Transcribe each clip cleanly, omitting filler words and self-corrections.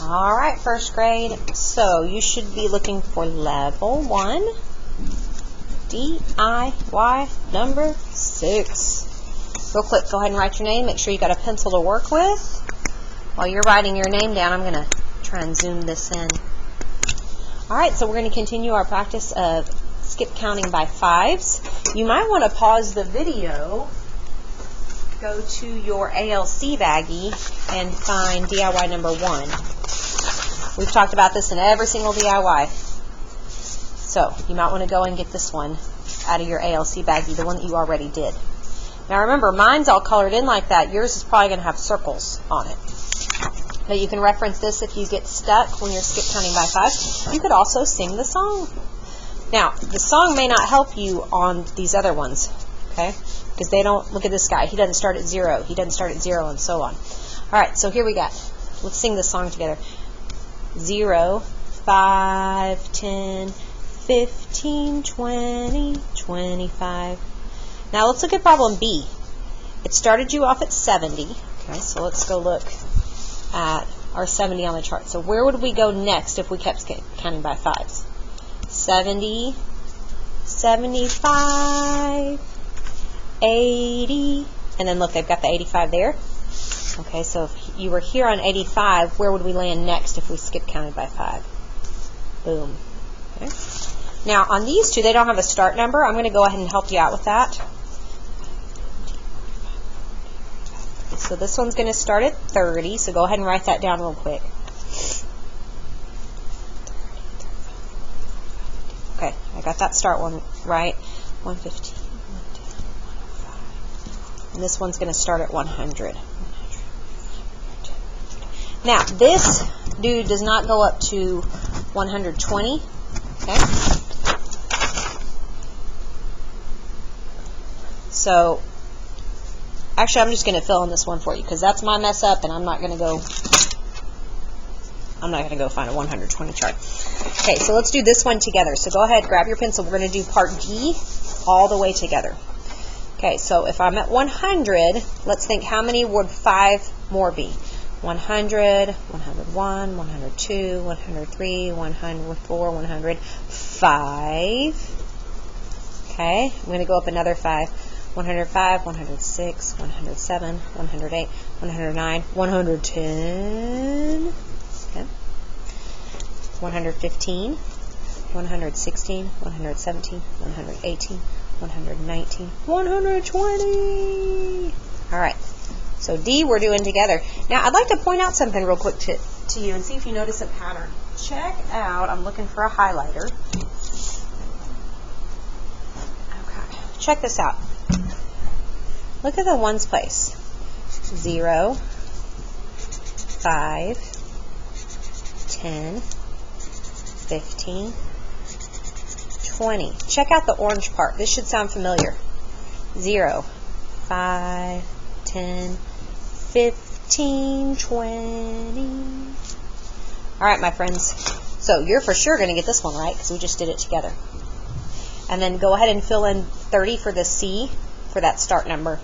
All right, first grade. So you should be looking for level 1, DIY number 6. Real quick, go ahead and write your name. Make sure you got a pencil to work with. While you're writing your name down, I'm going to try and zoom this in. All right, so we're going to continue our practice of skip counting by 5s. You might want to pause the video, go to your ALC baggie, and find DIY number 1. We've talked about this in every single DIY. So you might want to go and get this one out of your ALC baggie, the one that you already did. Now remember, mine's all colored in like that. Yours is probably going to have circles on it. But you can reference this if you get stuck when you're skip counting by 5. You could also sing the song. Now, the song may not help you on these other ones, okay? Because they don't, look at this guy. He doesn't start at 0. He doesn't start at 0, and so on. All right, so here we go. Let's sing this song together. 0, 5, 10, 15, 20, 25. Now, let's look at problem B. It started you off at 70. Okay, so let's go look at our 70 on the chart. So where would we go next if we kept counting by 5s? 70, 75, 80, and then look, they've got the 85 there. Okay, so if you were here on 85, where would we land next if we skip counted by 5? Boom. Okay. Now, on these two, they don't have a start number. I'm going to go ahead and help you out with that. So this one's going to start at 30, so go ahead and write that down real quick. Okay, I got that start one right. 115, 110, 105. And this one's going to start at 100. Now, this dude does not go up to 120. Okay? So, actually, I'm just going to fill in this one for you because that's my mess up, and I'm not going to go find a 120 chart. Okay, so let's do this one together. So go ahead, grab your pencil. We're going to do part D all the way together. Okay, so if I'm at 100, let's think how many would 5 more be? 100, 101, 102, 103, 104, 105. Okay, I'm going to go up another 5. 105, 106, 107, 108, 109, 110. Okay. 115, 116, 117, 118, 119, 120. All right. So D we're doing together. Now I'd like to point out something real quick to you and see if you notice a pattern. Check out, I'm looking for a highlighter. Okay. Check this out. Look at the ones place. 0, 5, 10, 15, 20. Check out the orange part. This should sound familiar. 0, 5, 10, 15, 20. All right, my friends. So you're for sure going to get this one right because we just did it together. And then go ahead and fill in 30 for the C for that start number.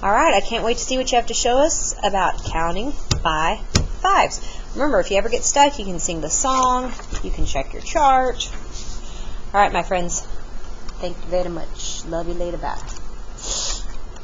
All right, I can't wait to see what you have to show us about counting by 5s. Remember, if you ever get stuck, you can sing the song. You can check your chart. All right, my friends. Thank you very much. Love you later. Bye.